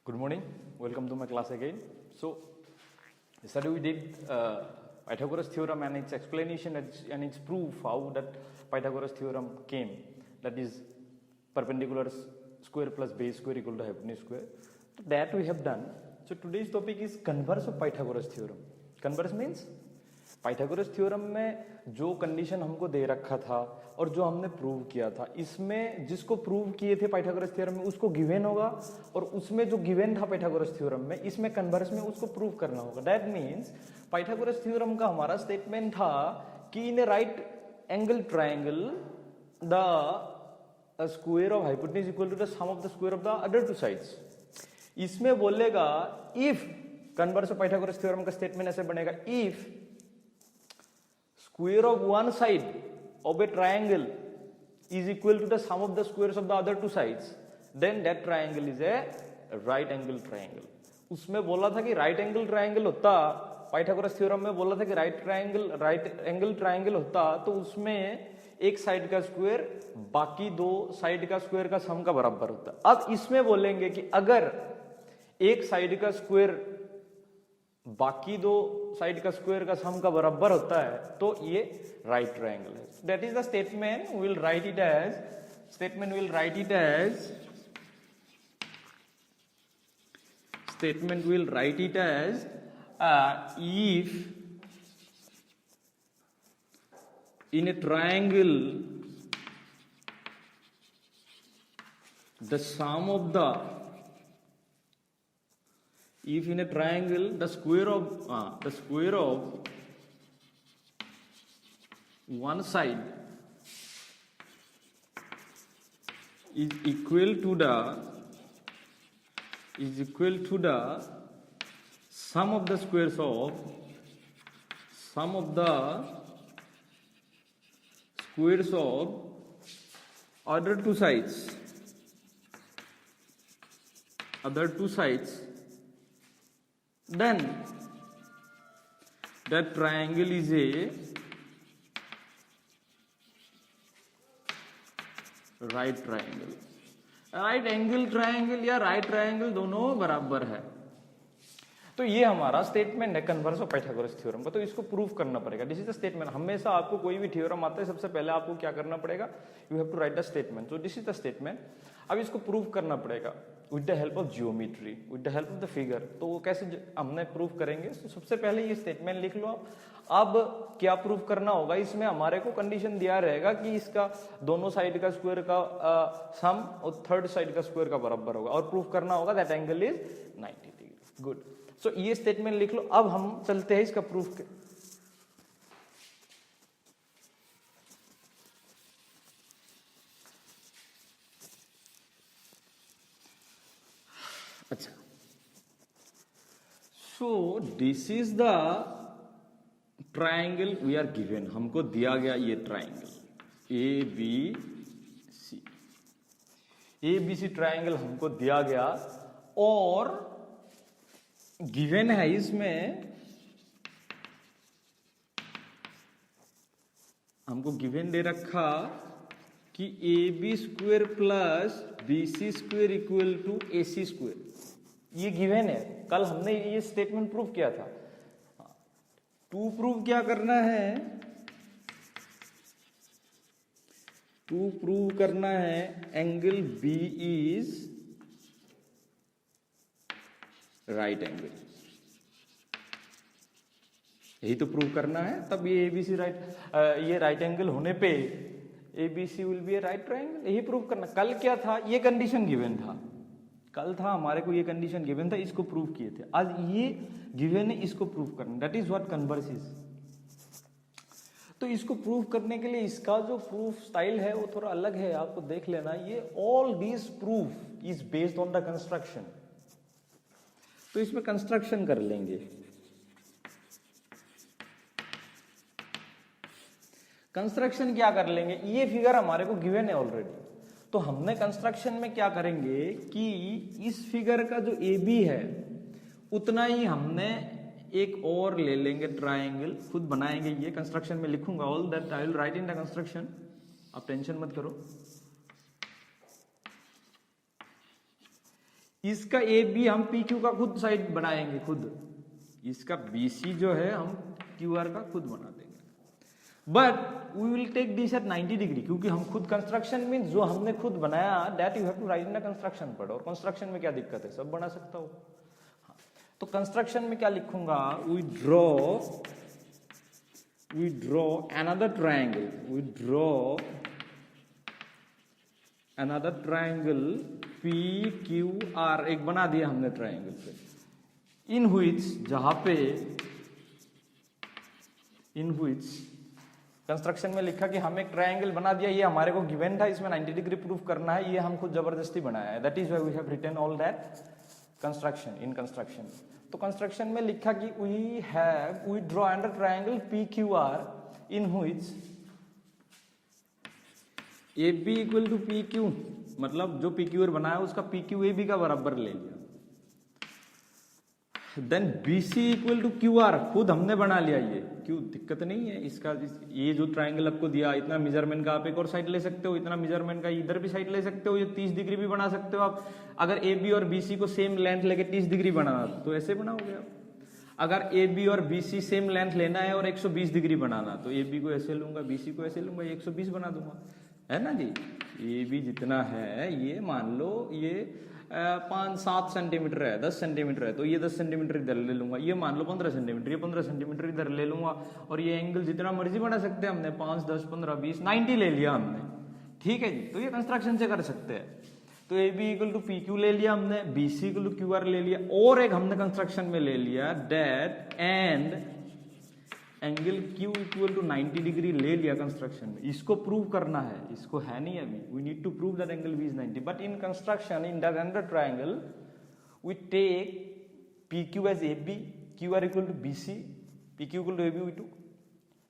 Good morning. Welcome to my class again. So, yesterday we did Pythagoras theorem and its explanation and its proof how that Pythagoras theorem came. That is perpendicular square plus base square equal to hypotenuse square. So that we have done. So today's topic is converse of Pythagoras theorem. Converse means Pythagoras theorem में जो condition हमको दे रखा था और जो हमने prove किया था, इसमें जिसको प्रूव किए थे पाइथागोरस थ्योरम में उसको गिवन होगा और उसमें जो गिवन था पाइथागोरस थ्योरम में, इसमें कन्वर्स में उसको प्रूव करना होगा. दैट मीन्स पाइथागोरस थ्योरम का हमारा स्टेटमेंट था कि in a right angle triangle the square of hypotenuse equal to the sum of the square of the other two sides. इसमें बोलेगा if converse of Pythagoras theorem का statement ऐसे बनेगा, if square of one side of a triangle is equal to the sum of the squares of the other two sides, then that triangle is a right angle triangle. उसमें बोला था कि right angle triangle होता, Pythagoras theorem में बोला था कि right angle triangle होता तो उसमें एक साइड का स्क्वायर बाकी दो साइड का स्क्वायर का सम का बराबर होता. अब इसमें बोलेंगे कि अगर एक साइड का स्क्वायर बाकी दो साइड का स्क्वायर का सम का बराबर होता है तो ये राइट ट्रायंगल है. That is the statement. Will write it as statement will write it as if in a triangle the sum of the if in a triangle the square of one side is equal to the sum of the squares of other two sides, then that triangle is a right triangle. Right angle triangle या right triangle दोनों बराबर है. तो ये हमारा statement है converse of Pythagoras theorem का. तो इसको प्रूव करना पड़ेगा. This is the statement. हमेशा आपको कोई भी थ्योरम आता है सबसे पहले आपको क्या करना पड़ेगा, you have to write the statement. तो दिस इज द स्टेटमेंट. अब इसको प्रूव करना पड़ेगा with the help of geometry, with the help of the figure. तो वो कैसे हमने प्रूव करेंगे. तो सबसे पहले ये स्टेटमेंट लिख लो. अब क्या प्रूव करना होगा, इसमें हमारे को कंडीशन दिया रहेगा कि इसका दोनों साइड का स्क्वायर का सम और थर्ड साइड का स्क्वायर का बराबर होगा और प्रूव करना होगा that angle is 90 degree. Good. So ये स्टेटमेंट लिख लो. अब हम चलते हैं इसका प्रूफ के. अच्छा, so this is the triangle we are given. हमको दिया गया ये triangle A B c triangle हमको दिया गया और गिवन है इसमें हमको गिवन दे रखा कि a b square plus b c square equal to a c square. ये गिवन है. कल हमने ये स्टेटमेंट प्रूव किया था. टू प्रूव क्या करना है, टू प्रूव करना है angle b is right angle. यही तो प्रूव करना है. तब ये एबीसी ये राइट एंगल होने पे ABC will be A right triangle. यही प्रूव करना. कल क्या था, ये कंडीशन गिवन था. कल था हमारे को ये कंडीशन गिवन था, इसको प्रूव किए थे. आज ये गिवन है, इसको प्रूव करना. That is what converse is. तो इसको प्रूव करने के लिए इसका जो प्रूफ स्टाइल है वो थोड़ा अलग है. आपको देख लेना. ये all this proof is based on the construction. तो इसमें कंस्ट्रक्शन कर लेंगे. कंस्ट्रक्शन क्या कर लेंगे, ये फिगर हमारे को गिवन है ऑलरेडी. तो हमने कंस्ट्रक्शन में क्या करेंगे कि इस फिगर का जो ए बी है उतना ही हमने एक और ले लेंगे ट्रायंगल. खुद बनाएंगे. ये कंस्ट्रक्शन में लिखूंगा. All that I will right in the construction. आप टेंशन मत करो. इसका ए बी हम पी क्यू का खुद साइड बनाएंगे, खुद इसका बी सी जो है हम क्यू आर का खुद बना देंगे, but we will take this at 90 degree, क्योंकि हम खुद कंस्ट्रक्शन मीन जो हमने खुद बनाया that you have to write in a construction पढ़, और कंस्ट्रक्शन में क्या दिक्कत है, सब बना सकता हूं। हाँ, तो कंस्ट्रक्शन में क्या लिखूंगा, we draw another triangle, we draw another triangle p Q r, एक बना दिया हमने ट्रायंगल पे, इन व्हिच, जहां पे इन व्हिच कंस्ट्रक्शन में लिखा कि हम एक ट्रायंगल बना दिया, ये हमारे को गिवन था, इसमें 90 डिग्री प्रूफ करना है, ये हम खुद जबरदस्ती बनाया है, that is why we have written all that construction in construction. तो कंस्ट्रक्शन में लिखा कि we draw another triangle p Q r in which a b equal to p q, मतलब जो पी क्यू आर बनाया उसका पी क्यू ए बी का बराबर ले लिया, then b c equal to q r खुद हमने बना लिया, ये क्यों दिक्कत नहीं है इसका, ये जो ट्रायंगल आपको दिया इतना मेजरमेंट का आप एक और साइड ले सकते हो, इतना मेजरमेंट का इधर भी साइड ले सकते हो, ये 30 डिग्री भी बना सकते हो आप, अगर ए बी और बी सी को सेम लेंथ लेके 30 डिग्री बनाना तो ऐसे बनाओगे आप, अगर ए बी और बी सी सेम लेंथ लेना है और 120 डिग्री बनाना तो ए बी को ऐसे लूंगा, बी सी को ऐसे लूंगा, 120 बना दूंगा, है ना जी। ए बी जितना है ये मान लो ये 5-7 सेंटीमीटर है, 10 सेंटीमीटर है, तो ये 10 सेंटीमीटर इधर ले लूंगा, ये मान लो 15 सेंटीमीटर, ये 15 सेंटीमीटर इधर ले लूंगा, और ये एंगल जितना मर्जी बना सकते हैं हमने, 5, 10, 15, 20, 90 ले लिया हमने, ठीक है जी। तो ये कंस्ट्रक्शन से कर सकते हैं, तो a b equal to p q ले लिया हमने, b c equal to q r ले लिया, और एक हमने कंस्ट्रक्शन में ले लिया that and angle Q equal to 90 degree ले लिया कंस्ट्रक्शन में, इसको प्रूव करना है, इसको है नहीं अभी, we need to prove that angle V is 90, but in construction in that another triangle we take PQ as AB, QR equal to BC, PQ equal to AB we took,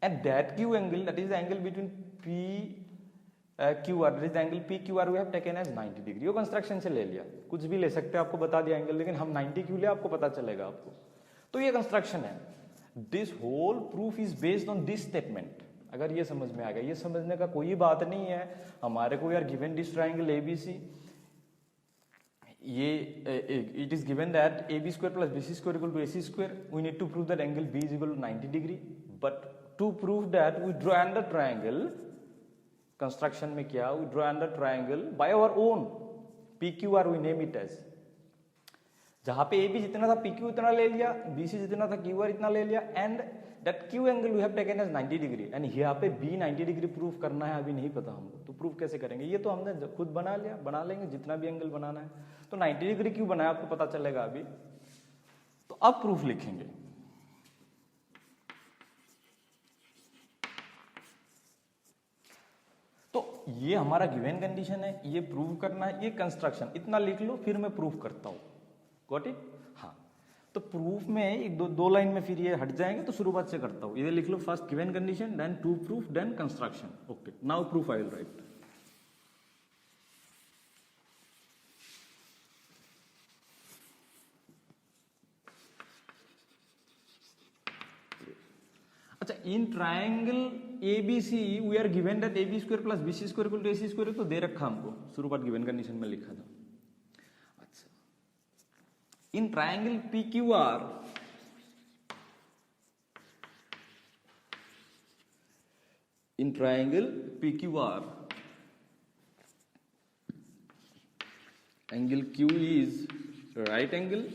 and that Q angle, that is the angle between QR, that is the angle PQR we have taken as 90 degree, वो construction से ले लिया, कुछ भी ले सकते हैं, आपको बता दिया एंगल, लेकिन हम 90 क्यों ले आपको पता चलेगा आपको, तो ये कंस्ट्रक्शन है। This whole proof is based on this statement, अगर ये समझ में आ गया, ये समझने का कोई बात नहीं है हमारे को यार, गिवन दिस ट्रायंगल ABC, ये it is given that AB square plus BC square equal to AC square, we need to prove that angle B is equal to 90 degree, but to prove that we draw another triangle, construction में क्या, we draw another triangle by our own PQR, we name it as, जहां पे AB जितना था PQ इतना ले लिया, BC जितना था QR इतना ले लिया, and that Q angle we have taken as 90 degree, and यहाँ पे B 90 डिग्री प्रूफ करना है, अभी नहीं पता हमको, तो प्रूफ कैसे करेंगे, ये तो हमने खुद बना लिया, बना लेंगे जितना भी एंगल बनाना है, तो 90 डिग्री क्यों बनाया आपको पता चलेगा अभी, तो अब प्रूफ लिखेंगे। तो ये हमारा गिवन कंडीशन है, ये प्रूव करना है, ये कंस्ट्रक्शन, इतना लिख लो, फिर मैं प्रूफ करता हूं, गॉट इट। हाँ, तो प्रूफ में एक दो लाइन में फिर ये हट जाएंगे, तो शुरुआत से करता हूं, ये लिख लो, first given condition, then to proof, then construction, okay, now proof I will write. अच्छा, in triangle ABC we are given that AB square plus BC square equal to AC square, तो दे रखा हमको, शुरुआत गिवन कंडीशन में लिखा था। अच्छा, in triangle PQR in triangle PQR, angle Q is right angle,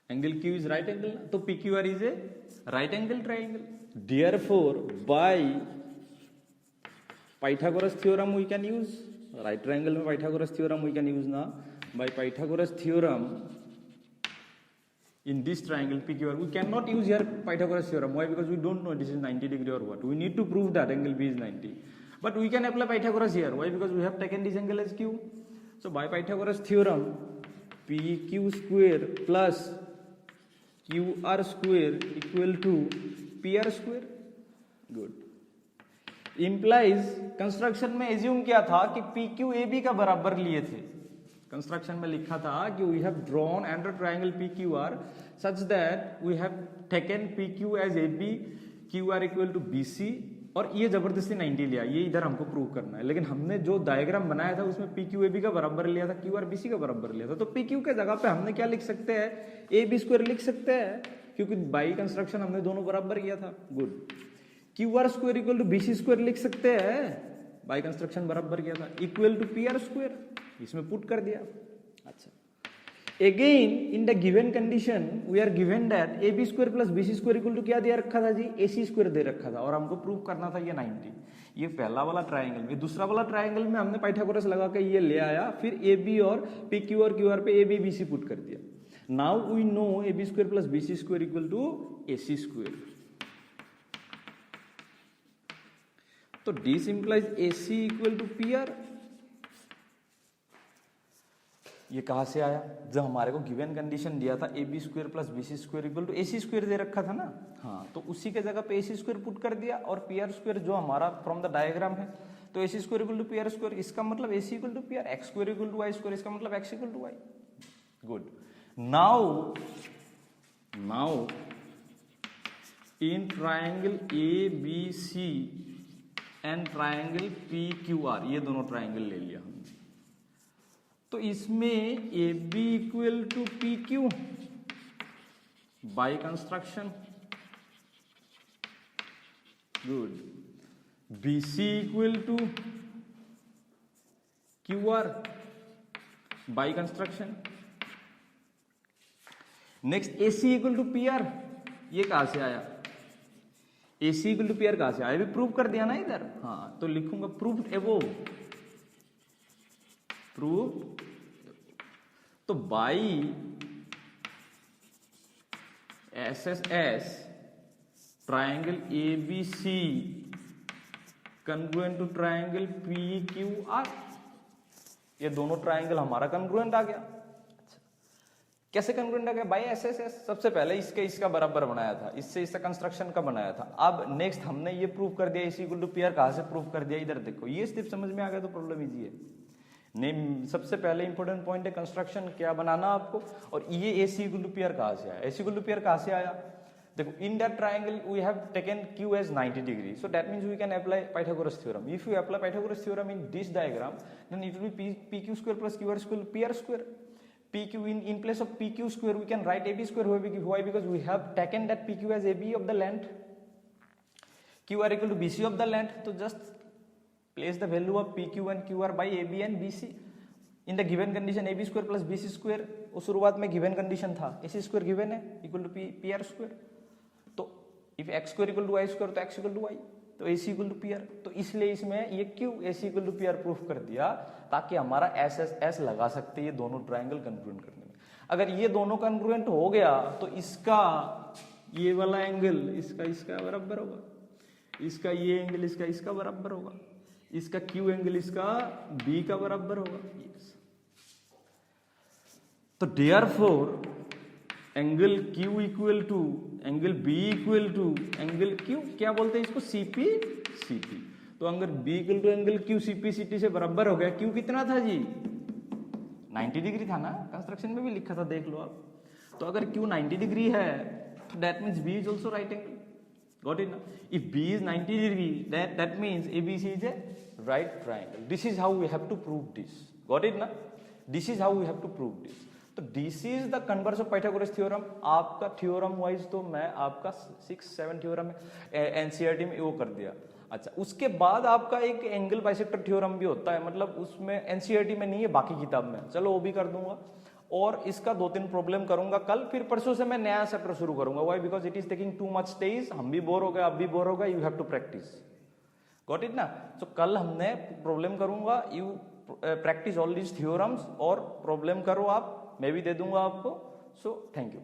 angle Q is right angle, तो PQR is a right angle triangle, therefore by Pythagoras theorem we can use, right triangle में Pythagoras theorem we can use ना, by Pythagoras theorem in this triangle PQR we cannot use here Pythagoras theorem, why, because we don't know this is 90 degree or what, we need to prove that angle B is 90, but we can apply Pythagoras here, why, because we have taken this angle as Q, so by Pythagoras theorem PQ square plus QR square equal to PR square, good, implies construction में assume किया था कि PQ AB का बराबर लिए थे, construction में लिखा था कि we have drawn another triangle PQR such that we have taken PQ as AB, QR equal to BC, और ये जबरदस्ती 90 लिया, ये इधर हमको प्रूव करना है, लेकिन हमने जो डायग्राम बनाया था उसमें पी क्यू ए बी का बराबर लिया था, क्यू आर बी सी का बराबर लिया था, तो पी क्यू के जगह पे हमने क्या लिख सकते हैं, ए बी स्क्वायर लिख सकते हैं, क्योंकि बाई कंस्ट्रक्शन हमने दोनों बराबर किया था। Good. Q are square equal to b c square लिख सकते हैं, बाई कंस्ट्रक्शन बराबर किया था, equal to P R square, इसमें पुट कर दिया। अच्छा, again in the given condition we are given that a b square plus b c square equal to क्या दे रखा था जी, ए सी स्क्वायर दे रखा था, और हमको प्रूव करना था ये 90। ये पहला वाला ट्राइंगल में, दूसरा वाला ट्राइंगल में हमने पाइथागोरस लगा के ये ले आया, फिर ए बी और पी क्यू और क्यू आर पे a b b c put कर दिया। Now we know a b square plus b c square equal to a c square. तो this implies a C equal to P R. ये कहां से आया, जब हमारे को गिवन कंडीशन दिया था a b square plus b c square equal to a c square दे रखा था ना, हाँ, तो उसी के जगह पे ए सी स्क्वायर पुट कर दिया, और पी आर स्क्वायर जो हमारा फ्रॉम द डायग्राम है, तो a c square equal to P R square, इसका मतलब a C equal to P r, x square equal to y square, इसका मतलब x equal to y. Good. Now in triangle A B c and triangle P Q R, ये दोनों triangle ले लिया हमने, तो इसमें a b equal to p q by construction, good, b c equal to q r by construction. Next A C equal to P R, ये कहां से आया, A C equal to P R कहां से आया, भी प्रूव कर दिया ना इधर, हाँ, तो लिखूंगा प्रूव्ड एबोव, प्रूव। तो by S S S triangle A B C congruent to triangle P Q R, ये दोनों ट्राइंगल हमारा कन्ग्रुएंट आ गया। अच्छा, कैसे कन्ग्रुएंट आ गया, बाई एस एस एस, सबसे पहले इसका बराबर बनाया था, इससे इसका कंस्ट्रक्शन का बनाया था। अब नेक्स्ट हमने ये प्रूव कर दिया, इसी इक्वल टू पी आर कहां से प्रूव कर दिया, इधर देखो, ये स्टेप समझ में आ गया तो प्रॉब्लम इजी है। नेम सबसे पहले इंपॉर्टेंट पॉइंट है कंस्ट्रक्शन क्या बनाना आपको, और ये A C equal to P R कहां से आया, A C equal to P R कहां से आया, देखो, in that triangle we have taken Q as 90 degree, so that means we can apply Pythagoras theorem. If you apply Pythagoras theorem in this diagram, then it will be P Q square plus Q are square P are square. P Q in place of pq square we can write ab square, why, because we have taken that pq as ab of the length, qr equal to bc of the length, so just place the value of pq and qr by ab and bc in the given condition ab square plus bc square, वो शुरुआत में given condition था, ac square given है equal to P R square, तो if x square equal to y square तो x equal to y, तो ac equal to P r, तो इसलिए इसमें ये क्यों ac equal to P r proof कर दिया, ताकि हमारा एस एस एस लगा सकते ये दोनों ट्राइंगल कन्ग्रुएंट करने में। अगर ये दोनों कन्ग्रुएंट हो गया तो इसका ये वाला एंगल इसका बराबर होगा, इसका ये एंगल इसका बराबर होगा, इसका क्यू एंगल इसका बी का बराबर होगा। तो therefore angle Q equal to angle B equal to angle Q, क्या बोलते हैं इसको, सीपी सीटी। तो अगर B equal to angle Q CP CT से बराबर हो गया, क्यू कितना था जी, 90 डिग्री था ना, कंस्ट्रक्शन में भी लिखा था, देख लो आप। तो अगर क्यू 90 डिग्री है तो that means b is also right angle, got it ना। If b is 90 degree that means ABC is a right triangle. This is how we have to prove this, got it ना, this is how we have to prove this. तो this is the converse of Pythagoras theorem. आपका theorem wise तो मैं आपका 6-7 theorem NCERT में वो कर दिया। अच्छा, उसके बाद आपका एक एंगल बाइसेक्टर थ्योरम भी होता है, मतलब उसमें एनसीईआरटी में नहीं है, बाकी किताब में, चलो वो भी कर दूंगा। और इसका 2-3 प्रॉब्लम करूंगा कल, फिर परसों से मैं नया चैप्टर शुरू करूंगा। Why, because it is taking too much days, हम भी बोर हो गए, आप भी बोर हो गए, you have to practise, got it ना। सो कल हमने प्रॉब्लम करूंगा, you practise all these theorems और प्रॉब्लम करो आप, मैं भी दे दूंगा आपको। So thank you.